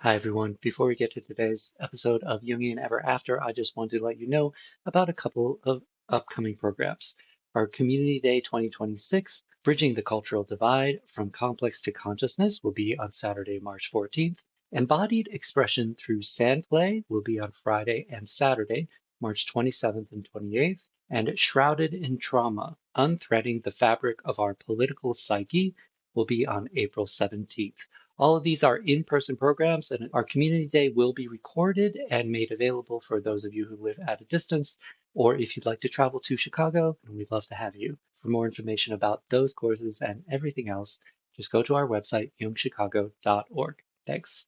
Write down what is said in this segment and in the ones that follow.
Hi, everyone. Before we get to today's episode of Jungian Ever After, I just wanted to let you know about a couple of upcoming programs. Our Community Day 2026, Bridging the Cultural Divide from Complex to Consciousness, will be on Saturday, March 14th. Embodied Expression Through Sand Play will be on Friday and Saturday, March 27th and 28th. And Shrouded in Trauma, Unthreading the Fabric of Our Political Psyche will be on April 17th. All of these are in-person programs, and our Community Day will be recorded and made available for those of you who live at a distance, or if you'd like to travel to Chicago, and we'd love to have you. For more information about those courses and everything else, just go to our website, jungchicago.org. Thanks.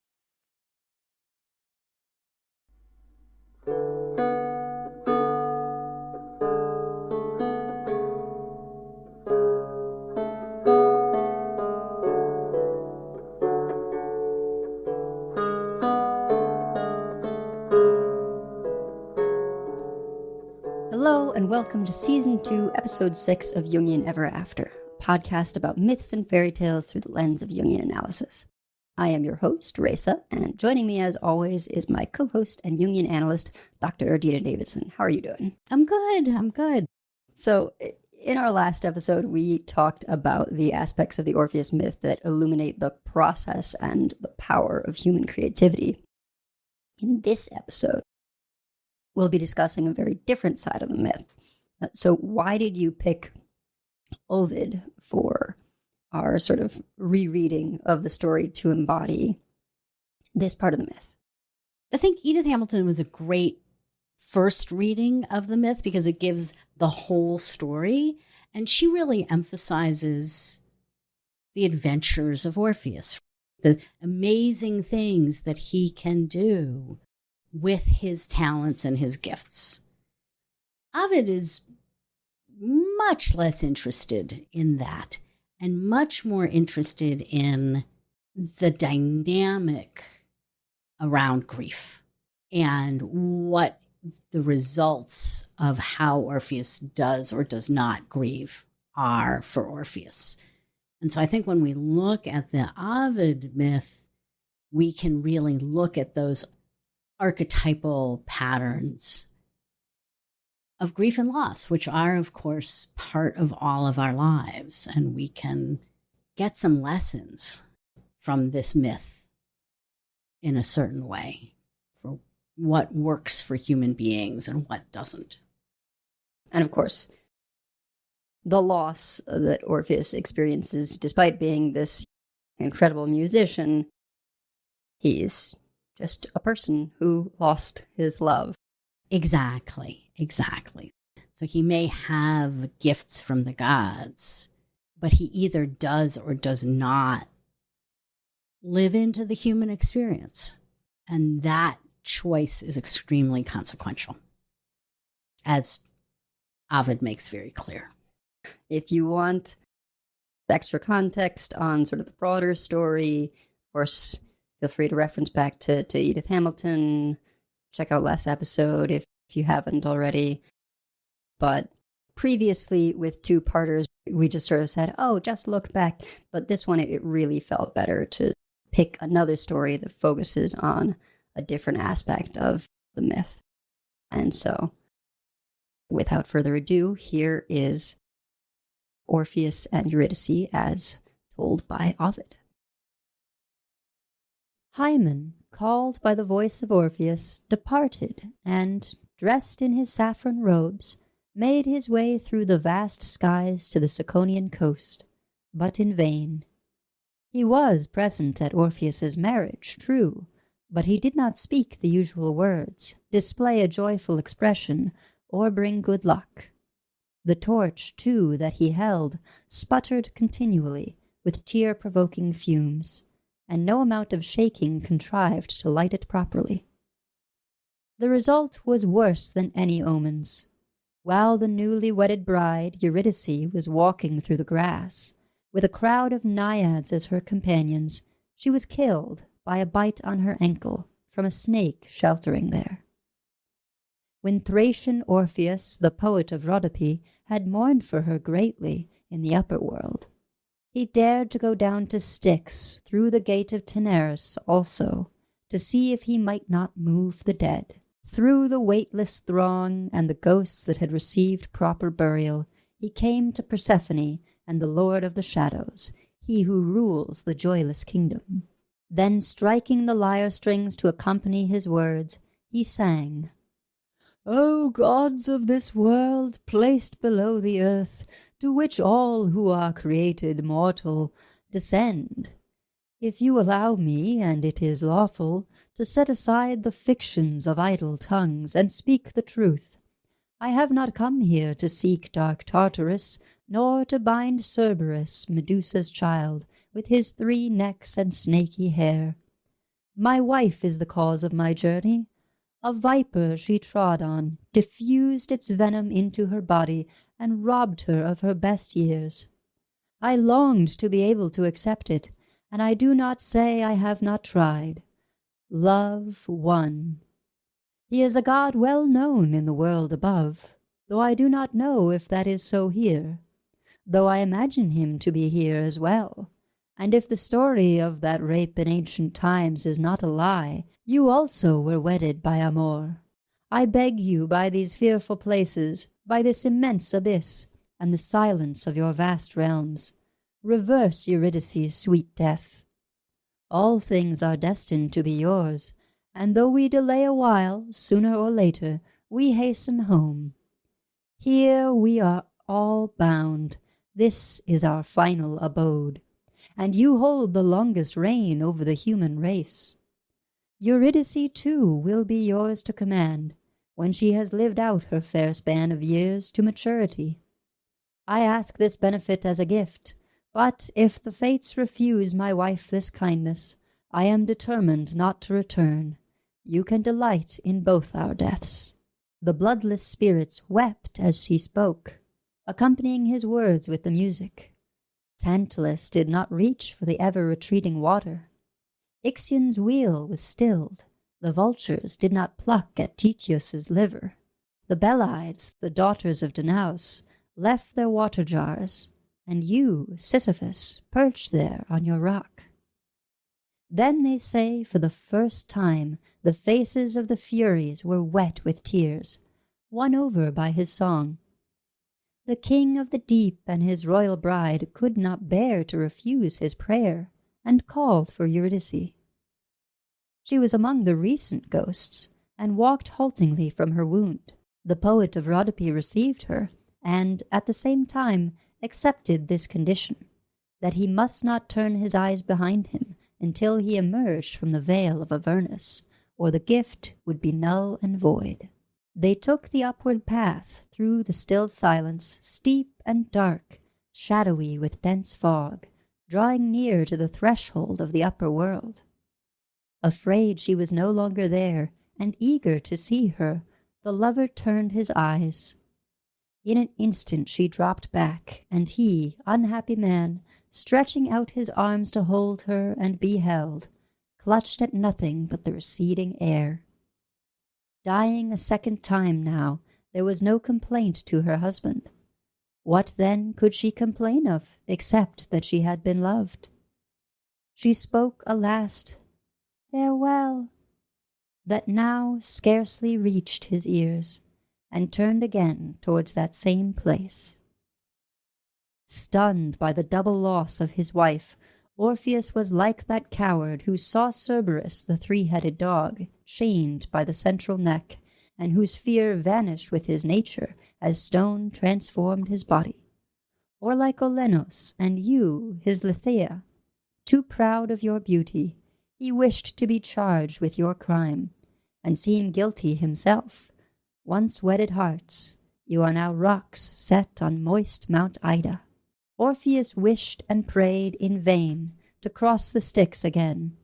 Hello, and welcome to Season 2, Episode 6 of Jungian Ever After, a podcast about myths and fairy tales through the lens of Jungian analysis. I am your host, Reza, and joining me as always is my co-host and Jungian analyst, Dr. Ardita Davidson. How are you doing? I'm good. So, in our last episode, we talked about the aspects of the Orpheus myth that illuminate the process and the power of human creativity. In this episode, we'll be discussing a very different side of the myth. So why did you pick Ovid for our sort of rereading of the story to embody this part of the myth? I think Edith Hamilton was a great first reading of the myth because it gives the whole story, and she really emphasizes the adventures of Orpheus, the amazing things that he can do with his talents and his gifts. Ovid is much less interested in that and much more interested in the dynamic around grief and what the results of how Orpheus does or does not grieve are for Orpheus. And so I think when we look at the Ovid myth, we can really look at those archetypal patterns of grief and loss, which are, of course, part of all of our lives. And we can get some lessons from this myth in a certain way for what works for human beings and what doesn't. And of course, the loss that Orpheus experiences, despite being this incredible musician, he's just a person who lost his love. Exactly. So he may have gifts from the gods, but he either does or does not live into the human experience. And that choice is extremely consequential, as Ovid makes very clear. If you want extra context on sort of the broader story, of course, feel free to reference back to Edith Hamilton. Check out last episode if you haven't already. But previously with two-parters, we just sort of said, oh, just look back. But this one, it really felt better to pick another story that focuses on a different aspect of the myth. And so, without further ado, here is Orpheus and Eurydice as told by Ovid. Hymen, called by the voice of Orpheus, departed, and, dressed in his saffron robes, made his way through the vast skies to the Ciconian coast, but in vain. He was present at Orpheus's marriage, true, but he did not speak the usual words, display a joyful expression, or bring good luck. The torch, too, that he held, sputtered continually, with tear-provoking fumes, and no amount of shaking contrived to light it properly. The result was worse than any omens. While the newly wedded bride, Eurydice, was walking through the grass, with a crowd of naiads as her companions, she was killed by a bite on her ankle from a snake sheltering there. When Thracian Orpheus, the poet of Rhodope, had mourned for her greatly in the upper world, he dared to go down to Styx through the gate of Taenarus also, to see if he might not move the dead. Through the weightless throng and the ghosts that had received proper burial, he came to Persephone and the Lord of the Shadows, he who rules the joyless kingdom. Then, striking the lyre strings to accompany his words, he sang, "O gods of this world, placed below the earth, to which all who are created mortal descend, if you allow me, and it is lawful, to set aside the fictions of idle tongues and speak the truth, I have not come here to seek dark Tartarus, nor to bind Cerberus, Medusa's child, with his 3 necks and snaky hair. My wife is the cause of my journey. A viper she trod on, diffused its venom into her body, and robbed her of her best years. I longed to be able to accept it, and I do not say I have not tried. Love won. He is a god well known in the world above, though I do not know if that is so here, though I imagine him to be here as well. And if the story of that rape in ancient times is not a lie, you also were wedded by Amor. I beg you by these fearful places, by this immense abyss, and the silence of your vast realms, reverse Eurydice's sweet death. All things are destined to be yours, and though we delay a while, sooner or later, we hasten home. Here we are all bound. This is our final abode, and you hold the longest reign over the human race. Eurydice, too, will be yours to command, when she has lived out her fair span of years to maturity. I ask this benefit as a gift, but if the fates refuse my wife this kindness, I am determined not to return. You can delight in both our deaths." The bloodless spirits wept as she spoke, accompanying his words with the music. Tantalus did not reach for the ever-retreating water. Ixion's wheel was stilled. The vultures did not pluck at Tityus's liver. The Bellides, the daughters of Danaus, left their water jars, and you, Sisyphus, perched there on your rock. Then they say, for the first time, the faces of the Furies were wet with tears, won over by his song. The king of the deep and his royal bride could not bear to refuse his prayer, and called for Eurydice. She was among the recent ghosts, and walked haltingly from her wound. The poet of Rhodope received her, and, at the same time, accepted this condition, that he must not turn his eyes behind him until he emerged from the vale of Avernus, or the gift would be null and void. They took the upward path through the still silence, steep and dark, shadowy with dense fog, drawing near to the threshold of the upper world. Afraid she was no longer there, and eager to see her, the lover turned his eyes. In an instant she dropped back, and he, unhappy man, stretching out his arms to hold her and be held, clutched at nothing but the receding air. Dying a second time now, there was no complaint to her husband. What then could she complain of, except that she had been loved? She spoke a last "Farewell," that now scarcely reached his ears, and turned again towards that same place. Stunned by the double loss of his wife, Orpheus was like that coward who saw Cerberus, the 3-headed dog, chained by the central neck, and whose fear vanished with his nature as stone transformed his body. Or like Olenos and you, his Lithea, too proud of your beauty, he wished to be charged with your crime, and seem guilty himself. Once wedded hearts, you are now rocks set on moist Mount Ida. Orpheus wished and prayed in vain to cross the Styx again,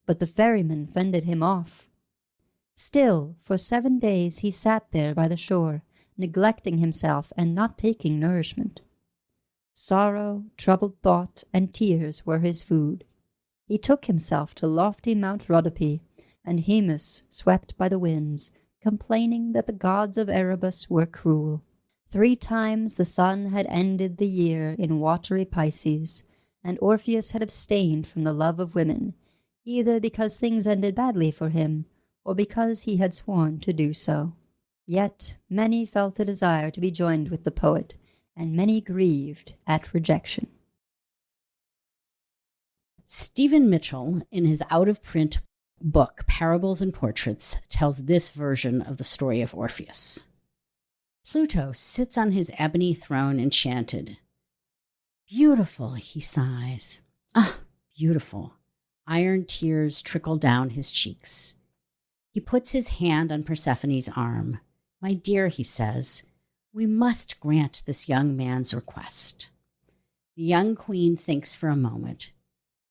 but the ferryman fended him off. Still, for 7 days he sat there by the shore, neglecting himself and not taking nourishment. Sorrow, troubled thought, and tears were his food. He took himself to lofty Mount Rhodope, and Hemus, swept by the winds, complaining that the gods of Erebus were cruel. 3 times the sun had ended the year in watery Pisces, and Orpheus had abstained from the love of women, either because things ended badly for him or because he had sworn to do so. Yet many felt a desire to be joined with the poet, and many grieved at rejection. Stephen Mitchell, in his out-of-print book, Parables and Portraits, tells this version of the story of Orpheus. Pluto sits on his ebony throne enchanted. Beautiful, he sighs. Ah, beautiful. Iron tears trickle down his cheeks. He puts his hand on Persephone's arm. My dear, he says, we must grant this young man's request. The young queen thinks for a moment.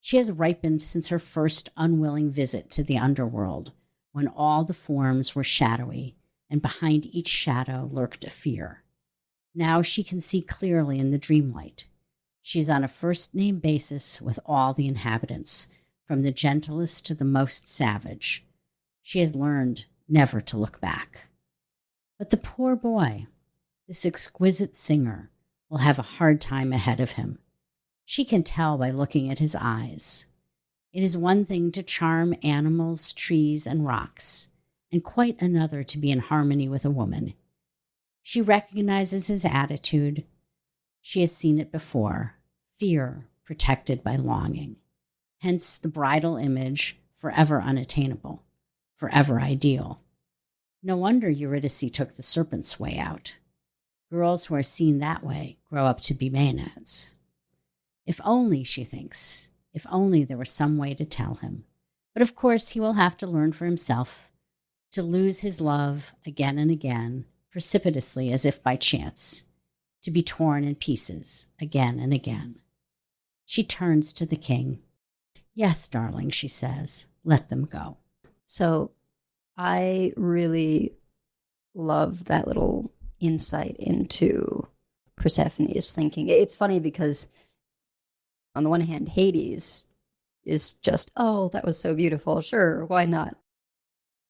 She has ripened since her first unwilling visit to the underworld, when all the forms were shadowy, and behind each shadow lurked a fear. Now she can see clearly in the dreamlight. She is on a first-name basis with all the inhabitants, from the gentlest to the most savage. She has learned never to look back. But the poor boy, this exquisite singer, will have a hard time ahead of him. She can tell by looking at his eyes. It is one thing to charm animals, trees, and rocks, and quite another to be in harmony with a woman. She recognizes his attitude. She has seen it before. Fear protected by longing. Hence the bridal image, forever unattainable, forever ideal. No wonder Eurydice took the serpent's way out. Girls who are seen that way grow up to be maenads. If only, she thinks, if only there were some way to tell him. But of course he will have to learn for himself, to lose his love again and again, precipitously as if by chance, to be torn in pieces again and again. She turns to the king. Yes, darling, she says, let them go. So I really love that little insight into Persephone's thinking. It's funny because on the one hand, Hades is just, oh, that was so beautiful. Sure, why not?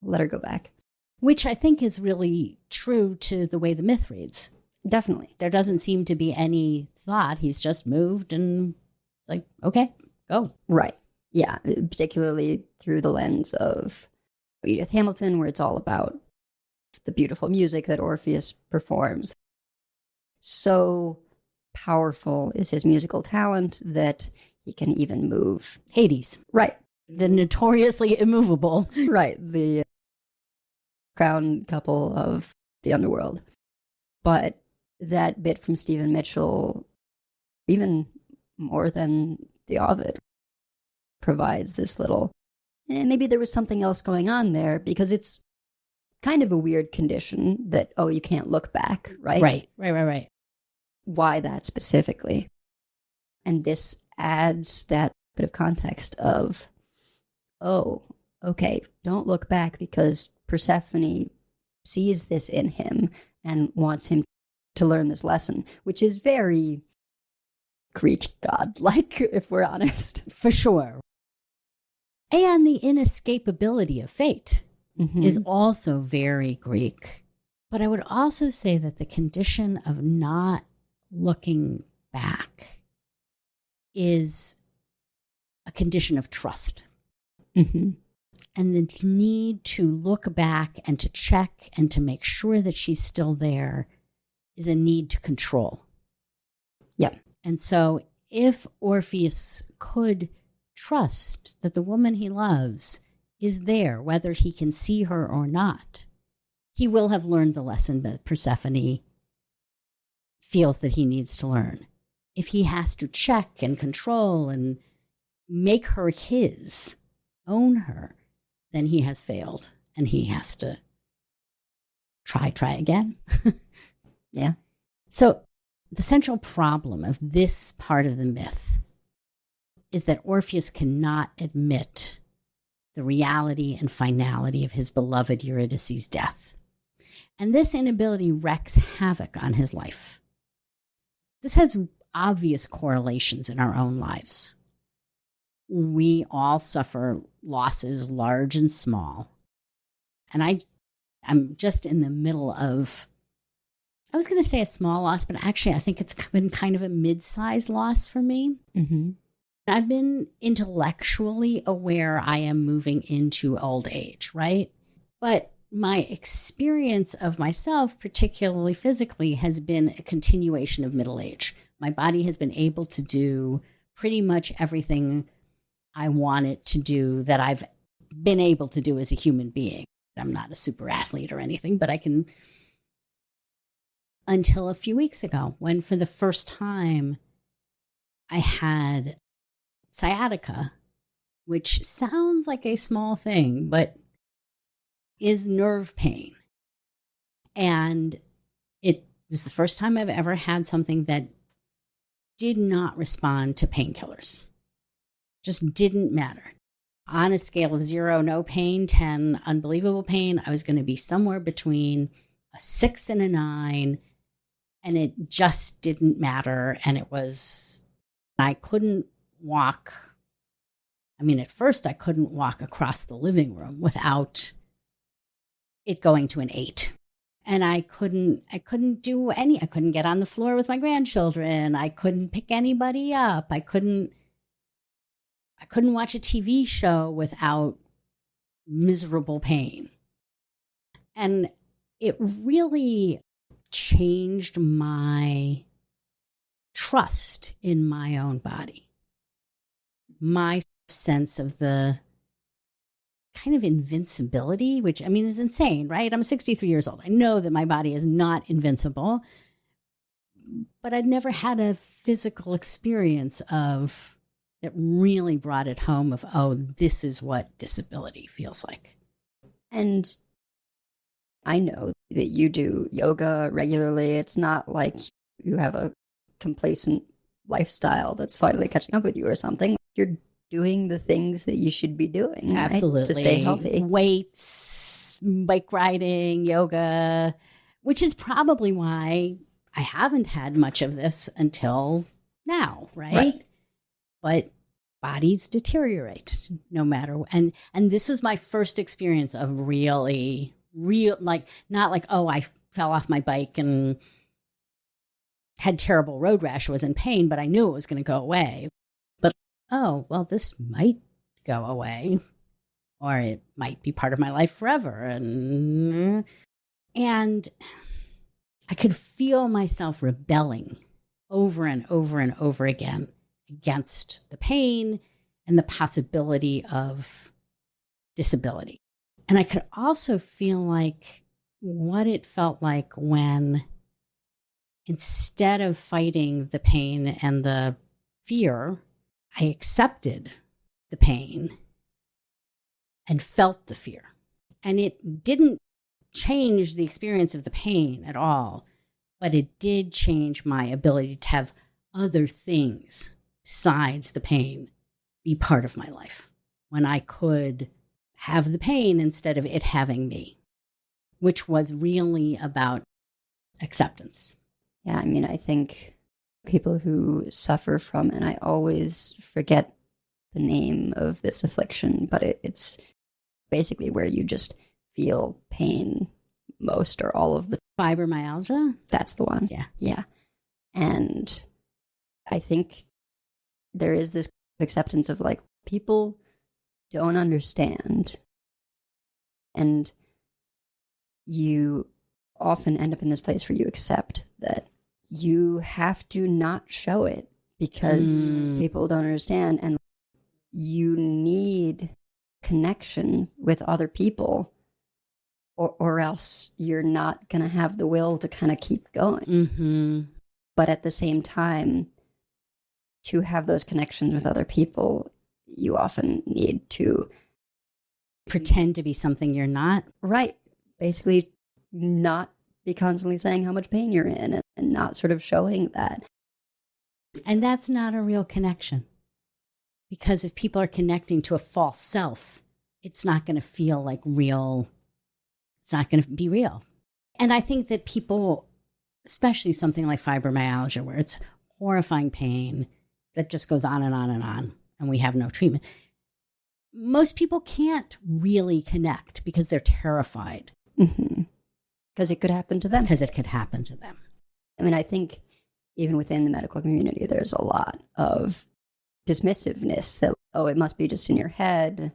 Let her go back. Which I think is really true to the way the myth reads. Definitely. There doesn't seem to be any thought. He's just moved and it's like, okay, go. Right. Yeah, particularly through the lens of Edith Hamilton, where it's all about the beautiful music that Orpheus performs. So powerful is his musical talent that he can even move Hades. Right. The notoriously immovable. Right. The crown couple of the underworld. But that bit from Stephen Mitchell, even more than the Ovid, provides this little, maybe there was something else going on there, because it's kind of a weird condition that, oh, you can't look back, right? Right. Why that specifically? And this adds that bit of context of, oh, okay, don't look back, because Persephone sees this in him and wants him to learn this lesson, which is very Greek god-like, if we're honest. For sure. And the inescapability of fate is also very Greek. But I would also say that the condition of not looking back is a condition of trust. And the need to look back and to check and to make sure that she's still there is a need to control. Yeah. And so if Orpheus could trust that the woman he loves is there, whether he can see her or not, he will have learned the lesson that Persephone feels that he needs to learn. If he has to check and control and make her his, own her, then he has failed and he has to try again. Yeah. So the central problem of this part of the myth is that Orpheus cannot admit the reality and finality of his beloved Eurydice's death. And this inability wreaks havoc on his life. This has obvious correlations in our own lives. We all suffer losses, large and small. And I'm just in the middle of, I was going to say a small loss, but actually I think it's been kind of a mid-sized loss for me. I've been intellectually aware I am moving into old age, right? But my experience of myself, particularly physically, has been a continuation of middle age. My body has been able to do pretty much everything I want it to do that I've been able to do as a human being. I'm not a super athlete or anything, but I can, until a few weeks ago, when for the first time I had sciatica, which sounds like a small thing, but is nerve pain. And it was the first time I've ever had something that did not respond to painkillers. Just didn't matter. On a scale of 0, no pain, 10, unbelievable pain, I was going to be somewhere between a 6 and a 9, and it just didn't matter. And I couldn't walk. I mean, at first I couldn't walk across the living room without it going to an 8. And I couldn't get on the floor with my grandchildren. I couldn't pick anybody up. I couldn't watch a TV show without miserable pain. And it really changed my trust in my own body. My sense of the kind of invincibility, which, I mean, is insane, right? I'm 63 years old. I know that my body is not invincible, but I'd never had a physical experience that really brought it home of, oh, this is what disability feels like. And I know that you do yoga regularly. It's not like you have a complacent lifestyle that's finally catching up with you or something. You're doing the things that you should be doing, absolutely, right? To stay healthy. Weights, bike riding, yoga, which is probably why I haven't had much of this until now, right? But bodies deteriorate no matter what. And this was my first experience of really like, not like, oh, I fell off my bike and had terrible road rash, was in pain, but I knew it was going to go away. But, oh, well, this might go away, or it might be part of my life forever. And I could feel myself rebelling over and over and over again against the pain and the possibility of disability. And I could also feel like what it felt like when, instead of fighting the pain and the fear, I accepted the pain and felt the fear. And it didn't change the experience of the pain at all, but it did change my ability to have other things besides the pain be part of my life, when I could have the pain instead of it having me, which was really about acceptance. Yeah, I mean, I think people who suffer from, and I always forget the name of this affliction, but it's basically where you just feel pain most or all of the... Fibromyalgia? That's the one. Yeah. And I think there is this acceptance of, like, people don't understand. And you often end up in this place where you accept that you have to not show it because people don't understand, and you need connection with other people, or else you're not going to have the will to kind of keep going. Mm-hmm. But at the same time, to have those connections with other people, you often need to pretend to be something you're not. Right. Basically, not be constantly saying how much pain you're in and not sort of showing that. And that's not a real connection. Because if people are connecting to a false self, it's not going to feel like real. It's not going to be real. And I think that people, especially something like fibromyalgia, where it's horrifying pain that just goes on and on and on, and we have no treatment, most people can't really connect because they're terrified. Mm-hmm. Because it could happen to them. Because it could happen to them. I mean, I think even within the medical community, there's a lot of dismissiveness that, oh, it must be just in your head,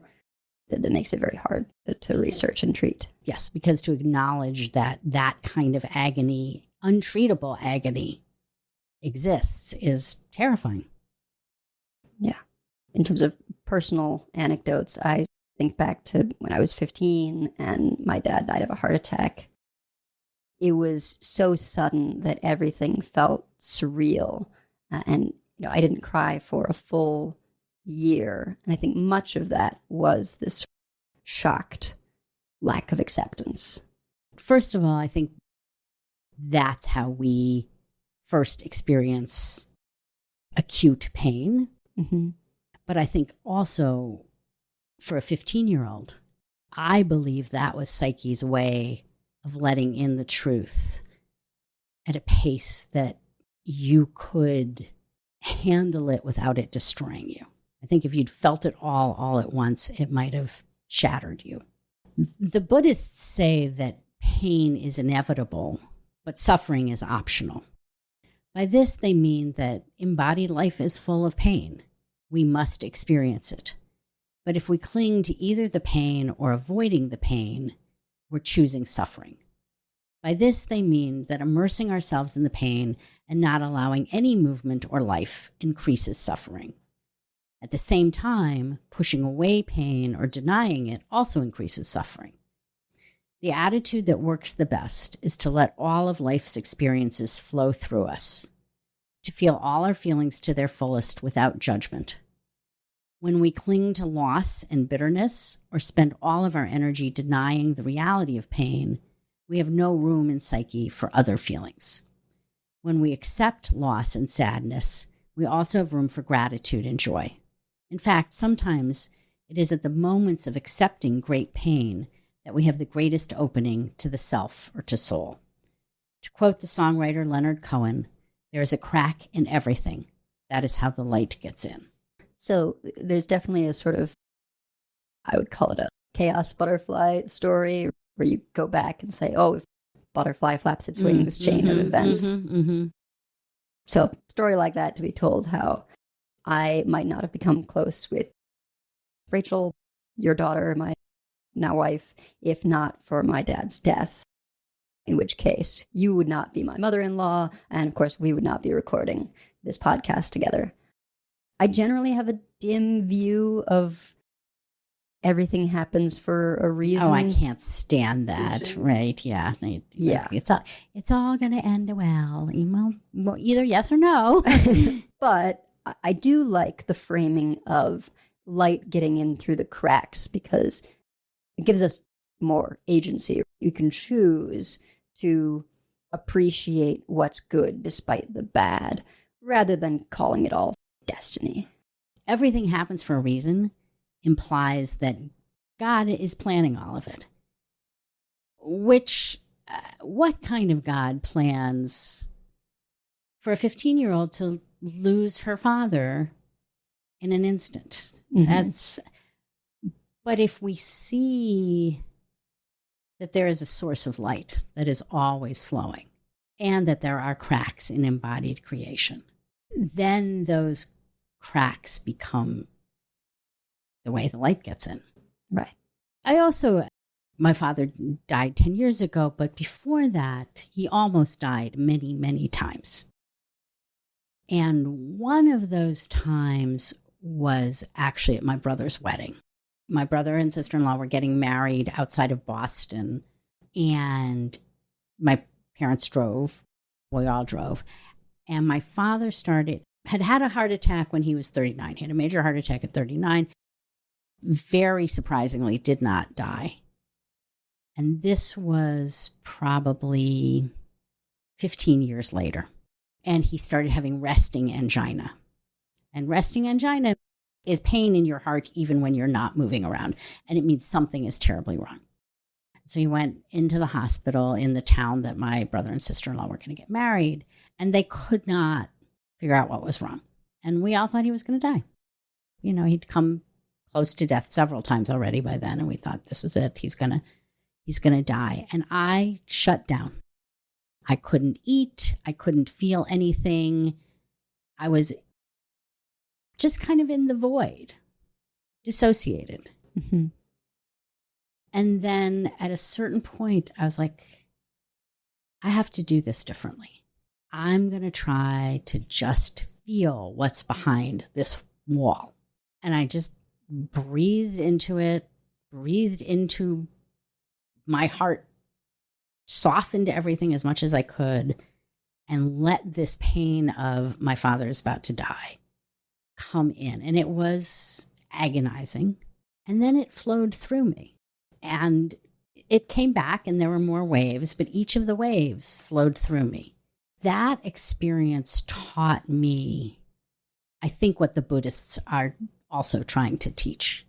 that makes it very hard to research and treat. Yes, because to acknowledge that that kind of agony, untreatable agony, exists is terrifying. Yeah. In terms of personal anecdotes, I think back to when I was 15 and my dad died of a heart attack. It was so sudden that everything felt surreal. And I didn't cry for a full year. And I think much of that was this shocked lack of acceptance. First of all, I think that's how we first experience acute pain. Mm-hmm. But I think also for a 15-year-old, I believe that was Psyche's way of letting in the truth at a pace that you could handle it without it destroying you. I think if you'd felt it all at once, it might have shattered you. The Buddhists say that pain is inevitable, but suffering is optional. By this, they mean that embodied life is full of pain. We must experience it. But if we cling to either the pain or avoiding the pain, we're choosing suffering. By this, they mean that immersing ourselves in the pain and not allowing any movement or life increases suffering. At the same time, pushing away pain or denying it also increases suffering. The attitude that works the best is to let all of life's experiences flow through us, to feel all our feelings to their fullest without judgment. When we cling to loss and bitterness or spend all of our energy denying the reality of pain, we have no room in Psyche for other feelings. When we accept loss and sadness, we also have room for gratitude and joy. In fact, sometimes it is at the moments of accepting great pain that we have the greatest opening to the self or to soul. To quote the songwriter Leonard Cohen, there is a crack in everything. That is how the light gets in. So there's definitely a sort of, I would call it a chaos butterfly story, where you go back and say, oh, if butterfly flaps its wings, chain of events. So a story like that to be told, how I might not have become close with Rachel, your daughter, my now wife, if not for my dad's death, in which case you would not be my mother-in-law, and of course we would not be recording this podcast together. I generally have a dim view of everything happens for a reason. Oh, I can't stand that. Right? Yeah. Yeah. It's all going to end well. Either yes or no. But I do like the framing of light getting in through the cracks, because it gives us more agency. You can choose to appreciate what's good despite the bad, rather than calling it all destiny. Everything happens for a reason implies that God is planning all of it. What kind of God plans for a 15-year-old to lose her father in an instant? Mm-hmm. But if we see that there is a source of light that is always flowing, and that there are cracks in embodied creation, then those cracks become the way the light gets in. Right. My father died 10 years ago, but before that, he almost died many, many times. And one of those times was actually at my brother's wedding. My brother and sister-in-law were getting married outside of Boston, and my parents drove. We all drove. And my father had a heart attack when he was 39. He had a major heart attack at 39. Very surprisingly, did not die. And this was probably 15 years later. And he started having resting angina. And resting angina is pain in your heart even when you're not moving around. And it means something is terribly wrong. So he went into the hospital in the town that my brother and sister-in-law were going to get married. And they could not figure out what was wrong. And we all thought he was going to die. He'd come close to death several times already by then. And we thought, this is it. He's going to die. And I shut down. I couldn't eat. I couldn't feel anything. I was just kind of in the void, dissociated. Mm-hmm. And then at a certain point, I was like, I have to do this differently. I'm going to try to just feel what's behind this wall. And I just breathed into it, breathed into my heart, softened everything as much as I could, and let this pain of my father is about to die come in. And it was agonizing. And then it flowed through me. And it came back and there were more waves, but each of the waves flowed through me. That experience taught me, I think, what the Buddhists are also trying to teach,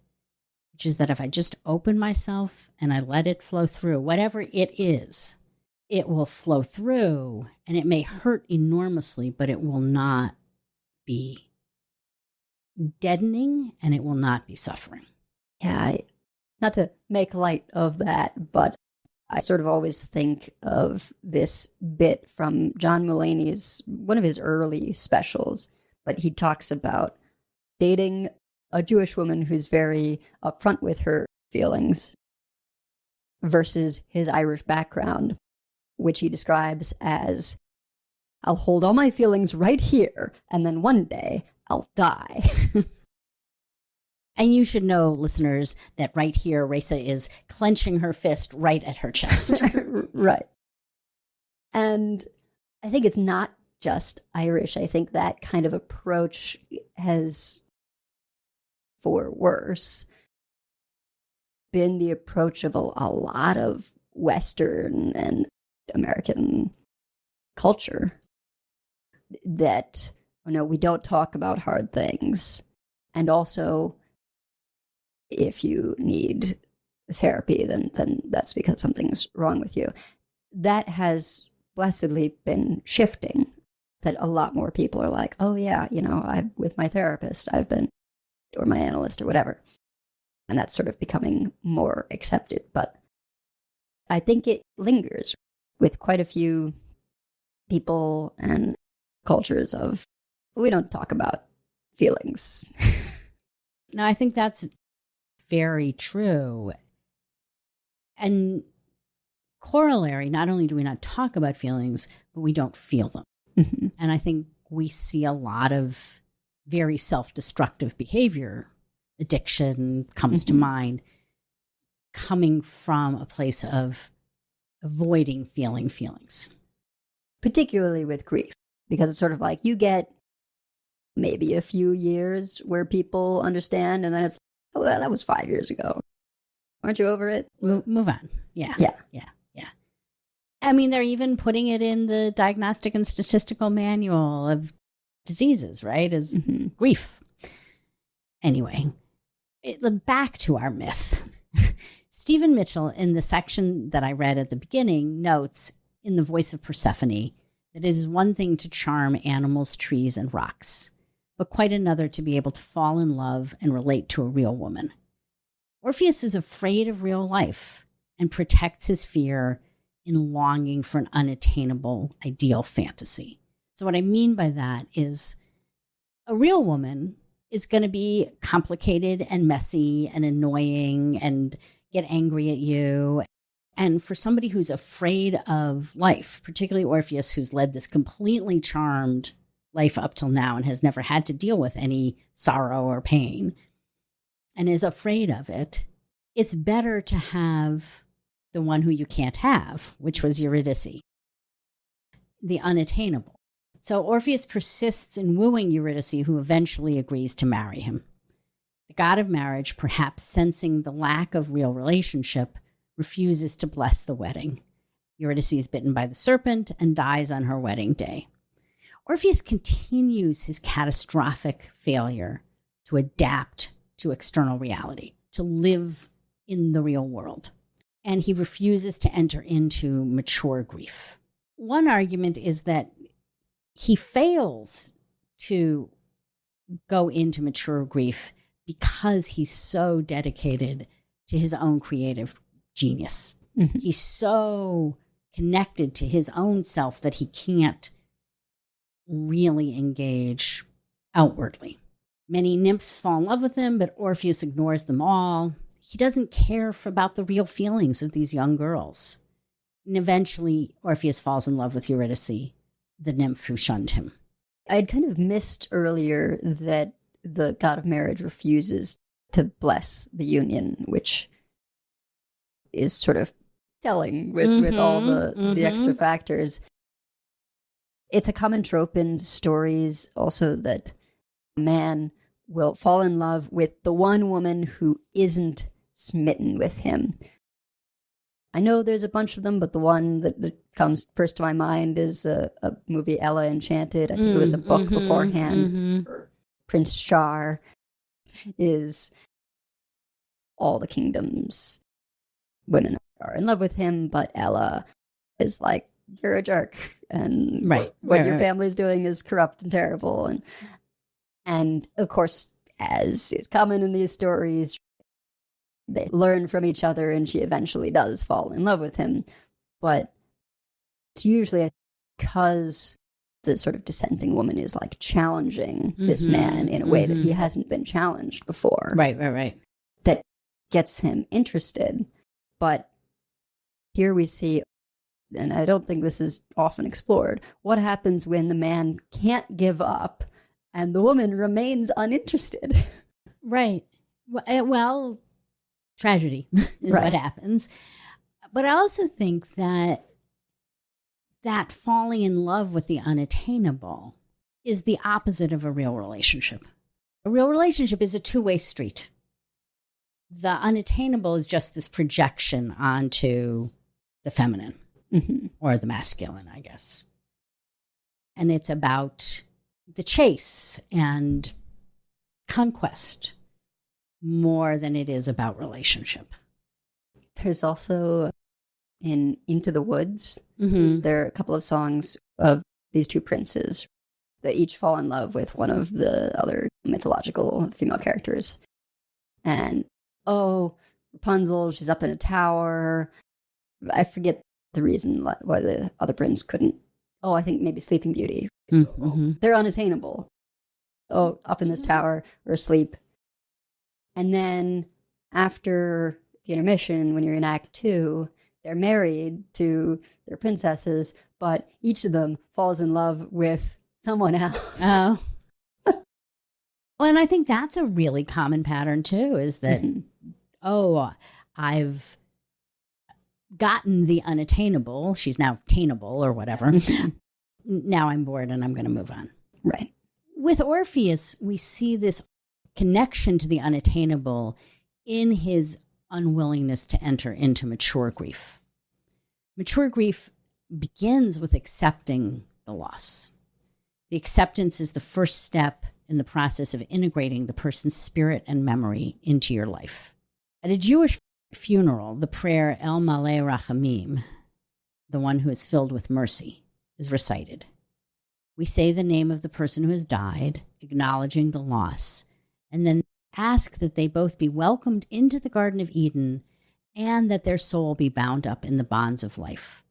which is that if I just open myself and I let it flow through, whatever it is, it will flow through, and it may hurt enormously, but it will not be deadening and it will not be suffering. Yeah, not to make light of that, but I sort of always think of this bit from John Mulaney's, one of his early specials, but he talks about dating a Jewish woman who's very upfront with her feelings versus his Irish background, which he describes as, I'll hold all my feelings right here, and then one day I'll die. And you should know, listeners, that right here, Raisa is clenching her fist right at her chest. Right. And I think it's not just Irish. I think that kind of approach has, for worse, been the approach of a lot of Western and American culture. That, we don't talk about hard things. And also, if you need therapy, then that's because something's wrong with you. That has blessedly been shifting, that a lot more people are like, oh yeah, I'm with my therapist, I've been, or my analyst or whatever. And that's sort of becoming more accepted. But I think it lingers with quite a few people and cultures of, we don't talk about feelings. No, I think that's very true. And corollary, not only do we not talk about feelings, but we don't feel them. Mm-hmm. And I think we see a lot of very self-destructive behavior. Addiction comes to mind, coming from a place of avoiding feeling feelings. Particularly with grief, because it's sort of like you get maybe a few years where people understand, and then it's, oh, well, that was 5 years ago. Aren't you over it? Move on. Yeah. Yeah. I mean, they're even putting it in the Diagnostic and Statistical Manual of Diseases, right? As grief. Anyway, back to our myth. Stephen Mitchell, in the section that I read at the beginning, notes in The Voice of Persephone that it is one thing to charm animals, trees, and rocks, but quite another to be able to fall in love and relate to a real woman. Orpheus is afraid of real life and protects his fear in longing for an unattainable ideal fantasy. So what I mean by that is a real woman is going to be complicated and messy and annoying and get angry at you. And for somebody who's afraid of life, particularly Orpheus, who's led this completely charmed life up till now and has never had to deal with any sorrow or pain and is afraid of it, it's better to have the one who you can't have, which was Eurydice, the unattainable. So Orpheus persists in wooing Eurydice, who eventually agrees to marry him. The god of marriage, perhaps sensing the lack of real relationship, refuses to bless the wedding. Eurydice is bitten by the serpent and dies on her wedding day. Orpheus continues his catastrophic failure to adapt to external reality, to live in the real world. And he refuses to enter into mature grief. One argument is that he fails to go into mature grief because he's so dedicated to his own creative genius. Mm-hmm. He's so connected to his own self that he can't really engage outwardly. Many nymphs fall in love with him, but Orpheus ignores them all. He doesn't care about the real feelings of these young girls. And eventually, Orpheus falls in love with Eurydice, the nymph who shunned him. I'd kind of missed earlier that the god of marriage refuses to bless the union, which is sort of telling with all the extra factors. It's a common trope in stories also that a man will fall in love with the one woman who isn't smitten with him. I know there's a bunch of them, but the one that comes first to my mind is a movie, Ella Enchanted. I think it was a book beforehand. Prince Char is all the kingdom's women are in love with him, but Ella is like, you're a jerk, and what your family's doing is corrupt and terrible. And of course, as is common in these stories, they learn from each other, and she eventually does fall in love with him. But it's usually because the sort of dissenting woman is like challenging this man in a way that he hasn't been challenged before. Right. That gets him interested. But here we see, and I don't think this is often explored, what happens when the man can't give up and the woman remains uninterested. Right. Well, tragedy is what happens. But I also think that falling in love with the unattainable is the opposite of a real relationship. A real relationship is a two-way street. The unattainable is just this projection onto the feminine or the masculine, I guess. And it's about the chase and conquest more than it is about relationship. There's also in Into the Woods, there are a couple of songs of these two princes that each fall in love with one of the other mythological female characters. And, Rapunzel, she's up in a tower. I forget the reason why the other prince couldn't. I think maybe Sleeping Beauty. They're unattainable. Up in this tower or asleep. And then after the intermission, when you're in Act 2, they're married to their princesses, but each of them falls in love with someone else. Oh. Well, and I think that's a really common pattern too, is that, I've gotten the unattainable. She's now attainable or whatever. Now I'm bored and I'm going to move on. Right. With Orpheus, we see this connection to the unattainable in his unwillingness to enter into mature grief. Mature grief begins with accepting the loss. The acceptance is the first step in the process of integrating the person's spirit and memory into your life. At a Jewish funeral, the prayer El Maleh Rachamim, the one who is filled with mercy, is recited. We say the name of the person who has died, acknowledging the loss, and then ask that they both be welcomed into the Garden of Eden and that their soul be bound up in the bonds of life.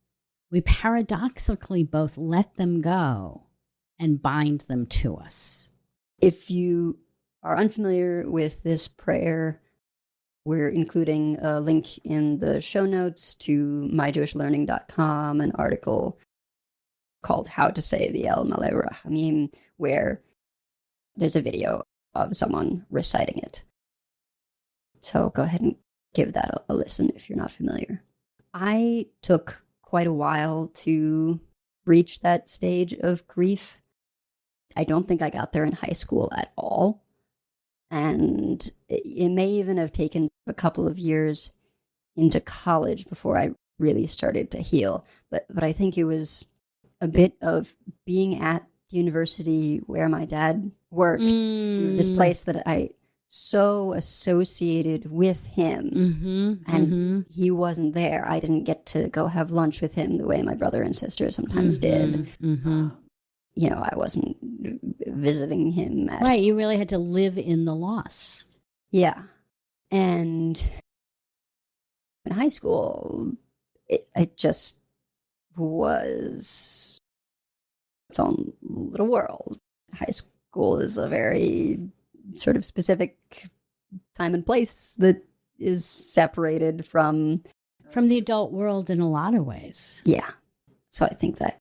We paradoxically both let them go and bind them to us. If you are unfamiliar with this prayer, we're including a link in the show notes to myjewishlearning.com, an article called How to Say the El Maleh Rachamim, where there's a video of someone reciting it. So go ahead and give that a listen if you're not familiar. I took quite a while to reach that stage of grief. I don't think I got there in high school at all. And it may even have taken a couple of years into college before I really started to heal. But I think it was a bit of being at the university where my dad worked, this place that I so associated with him, and he wasn't there. I didn't get to go have lunch with him the way my brother and sister sometimes did. I wasn't visiting him. Right, you really had to live in the loss. Yeah. And in high school, it just was its own little world. High school is a very sort of specific time and place that is separated from the adult world in a lot of ways. Yeah. So I think that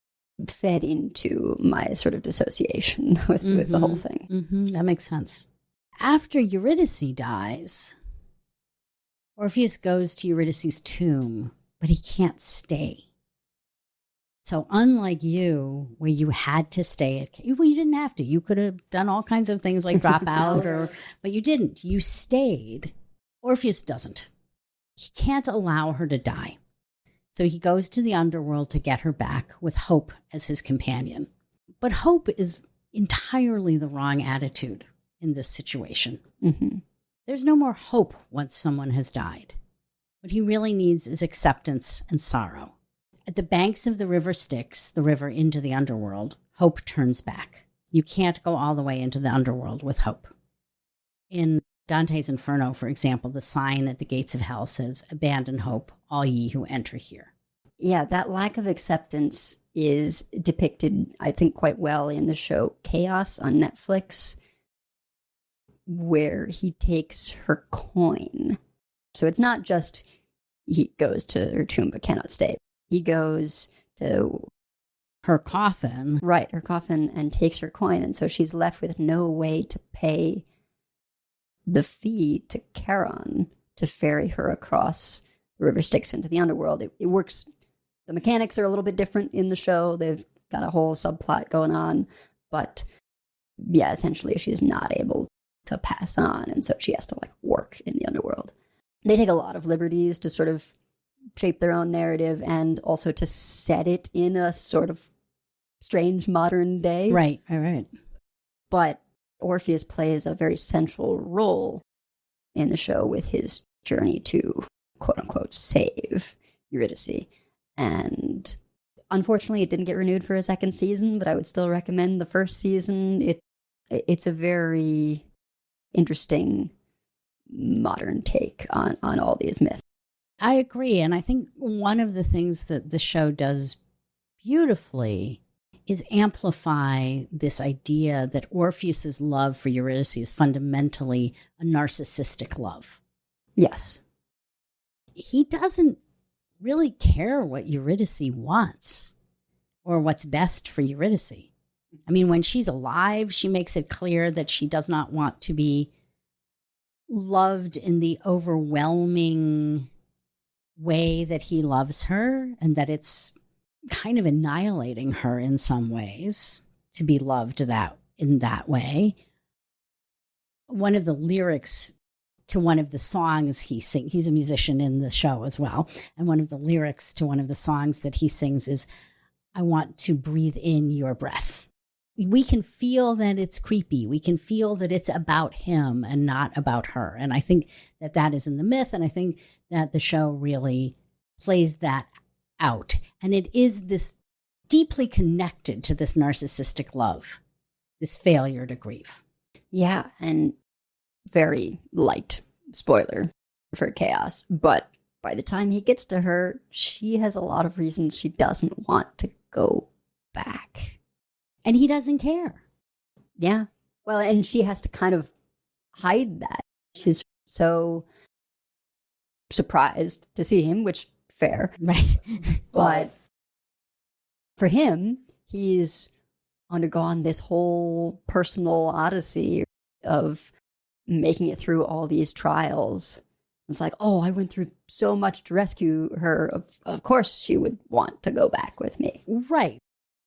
fed into my sort of dissociation with the whole thing. Mm-hmm. That makes sense. After Eurydice dies, Orpheus goes to Eurydice's tomb, but he can't stay. So unlike you, where you had to stay, well, you didn't have to. You could have done all kinds of things like drop out, but you didn't. You stayed. Orpheus doesn't. He can't allow her to die. So he goes to the underworld to get her back with Hope as his companion. But Hope is entirely the wrong attitude in this situation. Mm-hmm. There's no more hope once someone has died. What he really needs is acceptance and sorrow. At the banks of the river Styx, the river into the underworld, Hope turns back. You can't go all the way into the underworld with Hope. In Dante's Inferno, for example, the sign at the gates of hell says, "Abandon hope, all ye who enter here." Yeah, that lack of acceptance is depicted, I think, quite well in the show Chaos on Netflix, where he takes her coin. So it's not just he goes to her tomb but cannot stay. He goes to her coffin. Right, her coffin, and takes her coin. And so she's left with no way to pay the fee to Charon to ferry her across the river Styx into the underworld. It works. The mechanics are a little bit different in the show. They've got a whole subplot going on. But yeah, essentially she's not able to pass on. And so she has to work in the underworld. They take a lot of liberties to sort of shape their own narrative and also to set it in a sort of strange modern day. Right, all right. But Orpheus plays a very central role in the show with his journey to, quote unquote, save Eurydice. And unfortunately, it didn't get renewed for a second season, but I would still recommend the first season. It's a very interesting modern take on all these myths. I agree. And I think one of the things that the show does beautifully is amplify this idea that Orpheus's love for Eurydice is fundamentally a narcissistic love. Yes. He doesn't really care what Eurydice wants or what's best for Eurydice. I mean, when she's alive, she makes it clear that she does not want to be loved in the overwhelming way that he loves her, and that it's kind of annihilating her in some ways to be loved in that way. One of the lyrics to one of the songs he sings, he's a musician in the show as well, and one of the lyrics to one of the songs that he sings is, "I want to breathe in your breath." We can feel that it's creepy. We can feel that it's about him and not about her. And I think that that is in the myth, and I think that the show really plays that out. And it is this deeply connected to this narcissistic love, this failure to grieve. Yeah, and very light spoiler for Chaos. But by the time he gets to her, she has a lot of reasons she doesn't want to go back. And he doesn't care. Yeah. Well, and she has to kind of hide that. She's so surprised to see him, which fair. Right. But for him, he's undergone this whole personal odyssey of making it through all these trials. It's like, oh, I went through so much to rescue her. Of course she would want to go back with me. Right.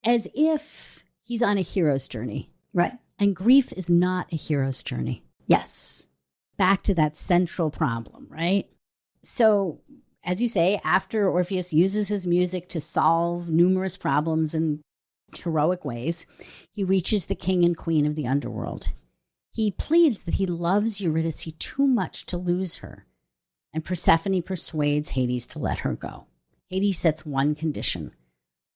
As if he's on a hero's journey. Right. And grief is not a hero's journey. Yes. Back to that central problem, right? So, as you say, after Orpheus uses his music to solve numerous problems in heroic ways, he reaches the king and queen of the underworld. He pleads that he loves Eurydice too much to lose her, and Persephone persuades Hades to let her go. Hades sets one condition.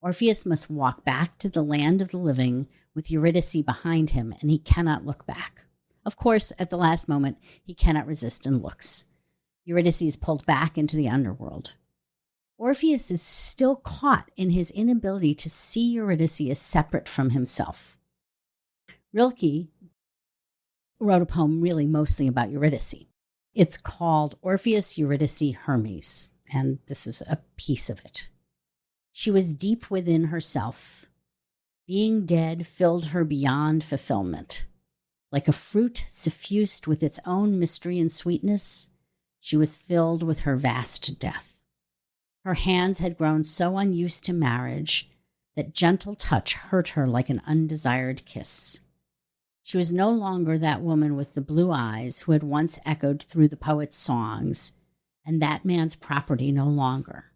Orpheus must walk back to the land of the living with Eurydice behind him, and he cannot look back. Of course, at the last moment, he cannot resist and looks. Eurydice is pulled back into the underworld. Orpheus is still caught in his inability to see Eurydice as separate from himself. Rilke wrote a poem really mostly about Eurydice. It's called Orpheus, Eurydice, Hermes, and this is a piece of it. She was deep within herself. Being dead filled her beyond fulfillment. Like a fruit suffused with its own mystery and sweetness, she was filled with her vast death. Her hands had grown so unused to marriage that gentle touch hurt her like an undesired kiss. She was no longer that woman with the blue eyes who had once echoed through the poet's songs, and that man's property no longer.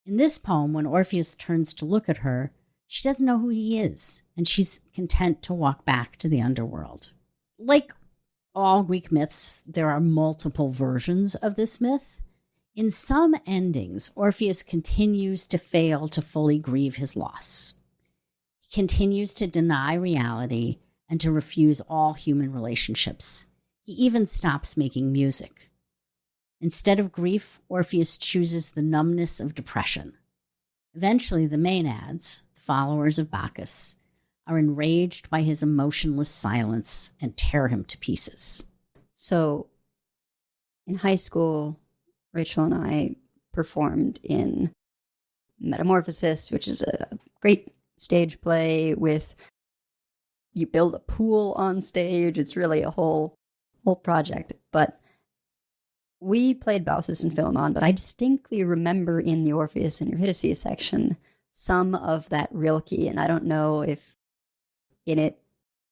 In this poem, when Orpheus turns to look at her, she doesn't know who he is, and she's content to walk back to the underworld. Like all Greek myths, there are multiple versions of this myth. In some endings, Orpheus continues to fail to fully grieve his loss. He continues to deny reality and to refuse all human relationships. He even stops making music. Instead of grief, Orpheus chooses the numbness of depression. Eventually, the Maenads, the followers of Bacchus, are enraged by his emotionless silence and tear him to pieces. So, in high school, Rachel and I performed in Metamorphosis, which is a great stage play with, you build a pool on stage. It's really a whole project. But we played Baucis and Philemon, but I distinctly remember in the Orpheus and Eurydice section some of that Rilke, and I don't know if in it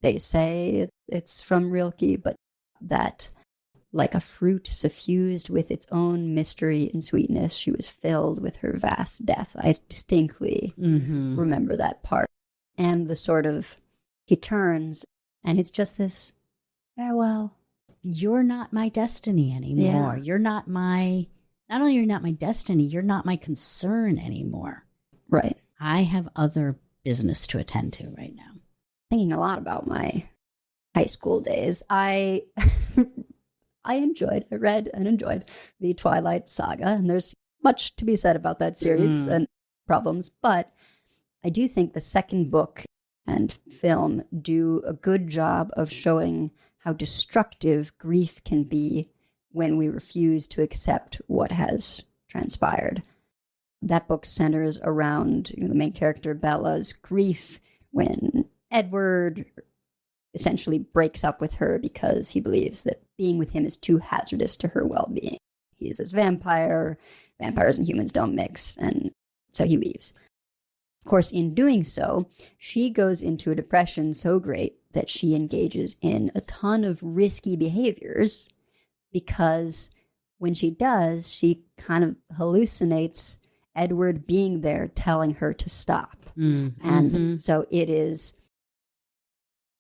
they say it's from Rilke, but that like a fruit suffused with its own mystery and sweetness, she was filled with her vast death. I distinctly remember that part. And the sort of, he turns, and it's just this farewell. You're not my destiny anymore. Yeah. You're not my, not only you're not my destiny, you're not my concern anymore. Right. I have other business to attend to right now. Thinking a lot about my high school days. I read and enjoyed the Twilight Saga, and there's much to be said about that series and problems, but I do think the second book and film do a good job of showing how destructive grief can be when we refuse to accept what has transpired. That book centers around the main character Bella's grief when Edward essentially breaks up with her because he believes that being with him is too hazardous to her well-being. He's this vampire. Vampires and humans don't mix, and so he leaves. Of course, in doing so, she goes into a depression so great that she engages in a ton of risky behaviors because when she does, she kind of hallucinates Edward being there telling her to stop. And so it is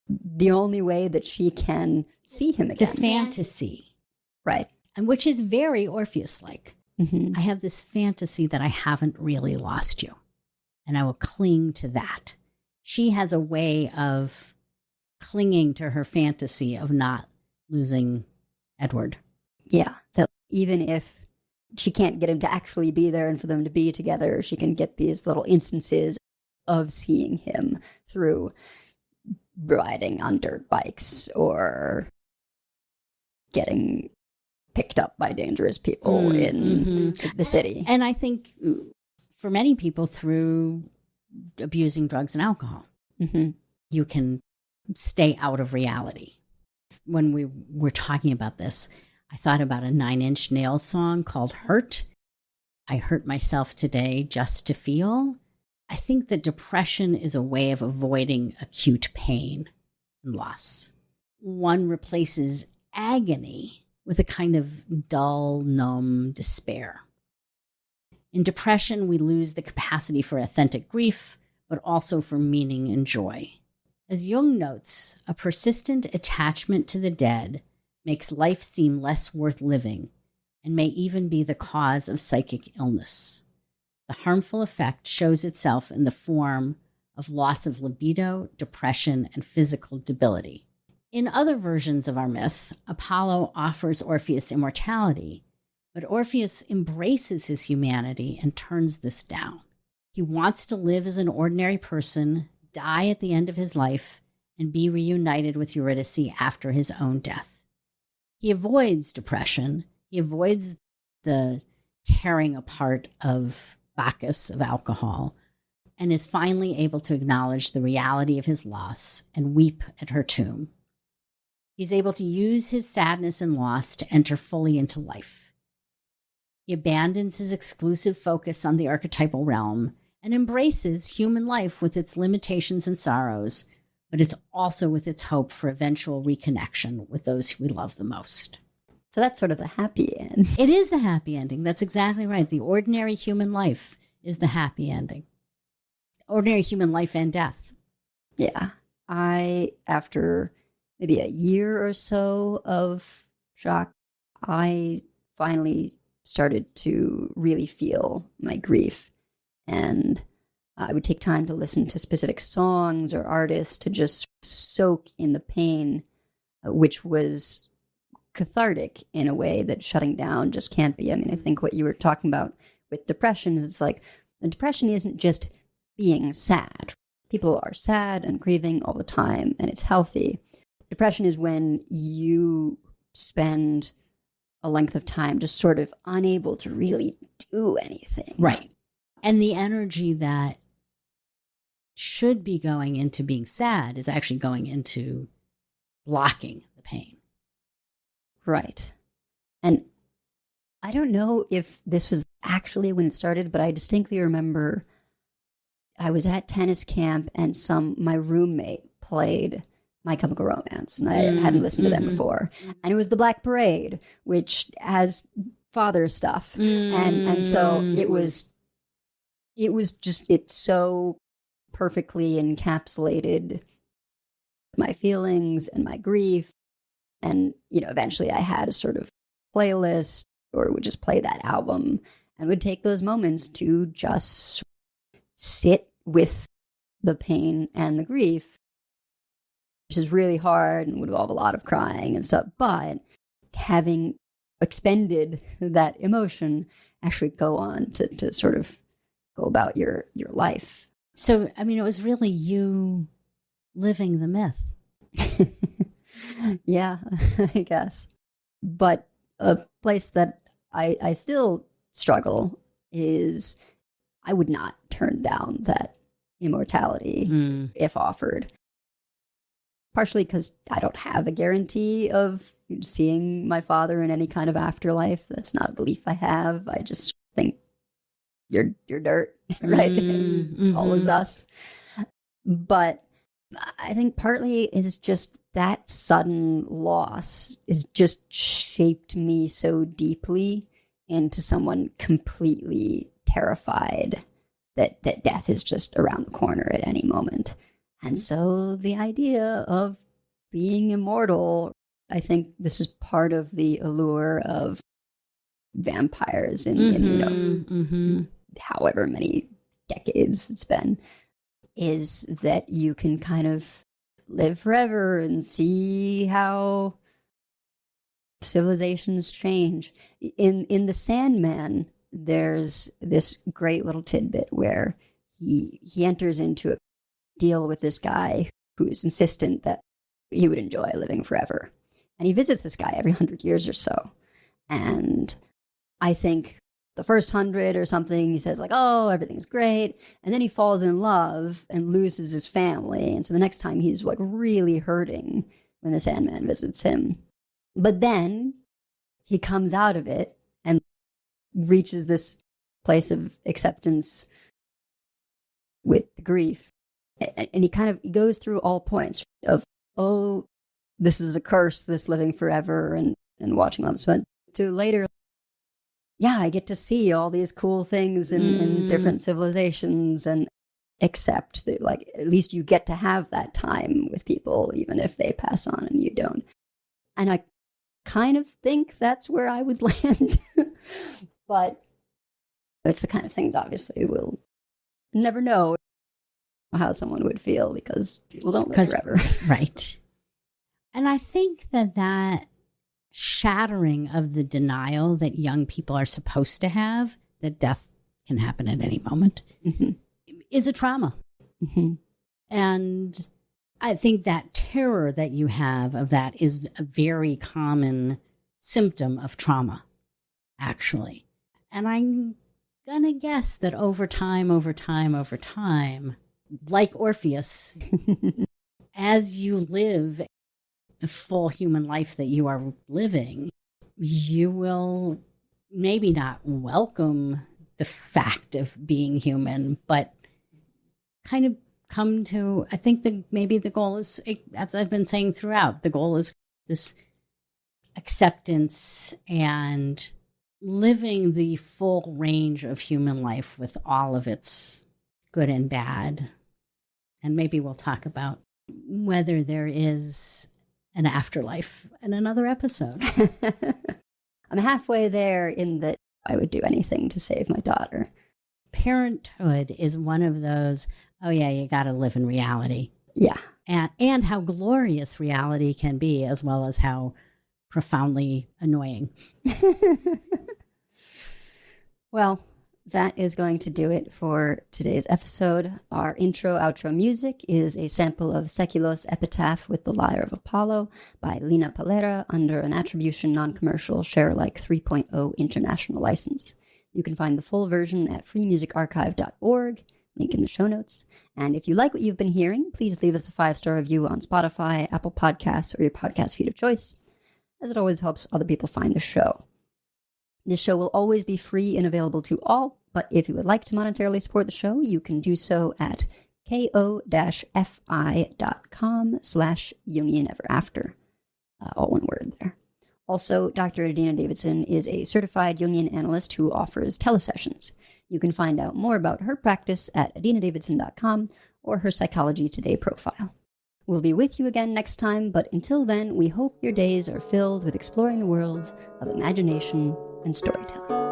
the only way that she can see him again. The fantasy. Right. And which is very Orpheus-like. Mm-hmm. I have this fantasy that I haven't really lost you, and I will cling to that. She has a way of clinging to her fantasy of not losing Edward. Yeah, that even if she can't get him to actually be there and for them to be together, she can get these little instances of seeing him through riding on dirt bikes or getting picked up by dangerous people in the city. And I think for many people through abusing drugs and alcohol, you can stay out of reality. When we were talking about this, I thought about a 9 Inch Nails song called Hurt. I hurt myself today just to feel. I think that depression is a way of avoiding acute pain and loss. One replaces agony with a kind of dull, numb despair. In depression, we lose the capacity for authentic grief, but also for meaning and joy. As Jung notes, a persistent attachment to the dead makes life seem less worth living and may even be the cause of psychic illness. The harmful effect shows itself in the form of loss of libido, depression, and physical debility. In other versions of our myth, Apollo offers Orpheus immortality, but Orpheus embraces his humanity and turns this down. He wants to live as an ordinary person, die at the end of his life, and be reunited with Eurydice after his own death. He avoids depression. He avoids the tearing apart of Bacchus, of alcohol, and is finally able to acknowledge the reality of his loss and weep at her tomb. He's able to use his sadness and loss to enter fully into life. He abandons his exclusive focus on the archetypal realm and embraces human life with its limitations and sorrows, but it's also with its hope for eventual reconnection with those who we love the most. So that's sort of the happy end. It is the happy ending. That's exactly right. The ordinary human life is the happy ending. Ordinary human life and death. Yeah. After maybe a year or so of shock, I finally started to really feel my grief. And I would take time to listen to specific songs or artists to just soak in the pain, which was cathartic in a way that shutting down just can't be. I mean, I think what you were talking about with depression is it's like, depression isn't just being sad. People are sad and grieving all the time, and it's healthy. Depression is when you spend a length of time just sort of unable to really do anything. Right. And the energy that should be going into being sad is actually going into blocking the pain. Right. And I don't know if this was actually when it started, but I distinctly remember I was at tennis camp and my roommate played My Chemical Romance, and I hadn't listened to them before. And it was the Black Parade, which has father stuff. And so it was just, it so perfectly encapsulated my feelings and my grief. And, eventually I had a sort of playlist or would just play that album and would take those moments to just sit with the pain and the grief, which is really hard and would involve a lot of crying and stuff. But having expended that emotion, actually go on to sort of go about your life. So, I mean, it was really you living the myth. Yeah, I guess. But a place that I still struggle is I would not turn down that immortality if offered. Partially because I don't have a guarantee of seeing my father in any kind of afterlife. That's not a belief I have. I just think you're dirt, right? All is dust. But I think partly it's just that sudden loss has just shaped me so deeply into someone completely terrified that death is just around the corner at any moment. And so the idea of being immortal, I think this is part of the allure of vampires in however many decades it's been, is that you can kind of live forever and see how civilizations change. In The Sandman, there's this great little tidbit where he enters into a deal with this guy who's insistent that he would enjoy living forever. And he visits this guy every 100 years or so. And I think the first 100 or something, he says like, oh, everything's great. And then he falls in love and loses his family. And so the next time he's like really hurting when the Sandman visits him. But then he comes out of it and reaches this place of acceptance with the grief. And he goes through all points of, oh, this is a curse, this living forever and watching them. So to later, yeah, I get to see all these cool things in different civilizations and accept that, like, at least you get to have that time with people, even if they pass on and you don't. And I kind of think that's where I would land. But it's the kind of thing that obviously we'll never know how someone would feel because people don't live forever. Right. And I think that shattering of the denial that young people are supposed to have, that death can happen at any moment, is a trauma. And I think that terror that you have of that is a very common symptom of trauma, actually. And I'm going to guess that over time, like Orpheus, as you live the full human life that you are living, you will maybe not welcome the fact of being human, but kind of come to, I think that maybe the goal is, as I've been saying throughout, the goal is this acceptance and living the full range of human life with all of its good and bad. And maybe we'll talk about whether there is an afterlife in another episode. I'm halfway there in that I would do anything to save my daughter. Parenthood is one of those, oh yeah, you got to live in reality. Yeah. And how glorious reality can be, as well as how profoundly annoying. Well, that is going to do it for today's episode. Our intro-outro music is a sample of Seculos' Epitaph with the Lyre of Apollo by Lina Palera under an attribution non-commercial share-alike 3.0 international license. You can find the full version at freemusicarchive.org, link in the show notes. And if you like what you've been hearing, please leave us a 5-star review on Spotify, Apple Podcasts, or your podcast feed of choice, as it always helps other people find the show. This show will always be free and available to all, but if you would like to monetarily support the show, you can do so at ko-fi.com/JungianEverAfter. All one word there. Also, Dr. Adina Davidson is a certified Jungian analyst who offers telesessions. You can find out more about her practice at adinadavidson.com or her Psychology Today profile. We'll be with you again next time, but until then, we hope your days are filled with exploring the worlds of imagination and storytelling.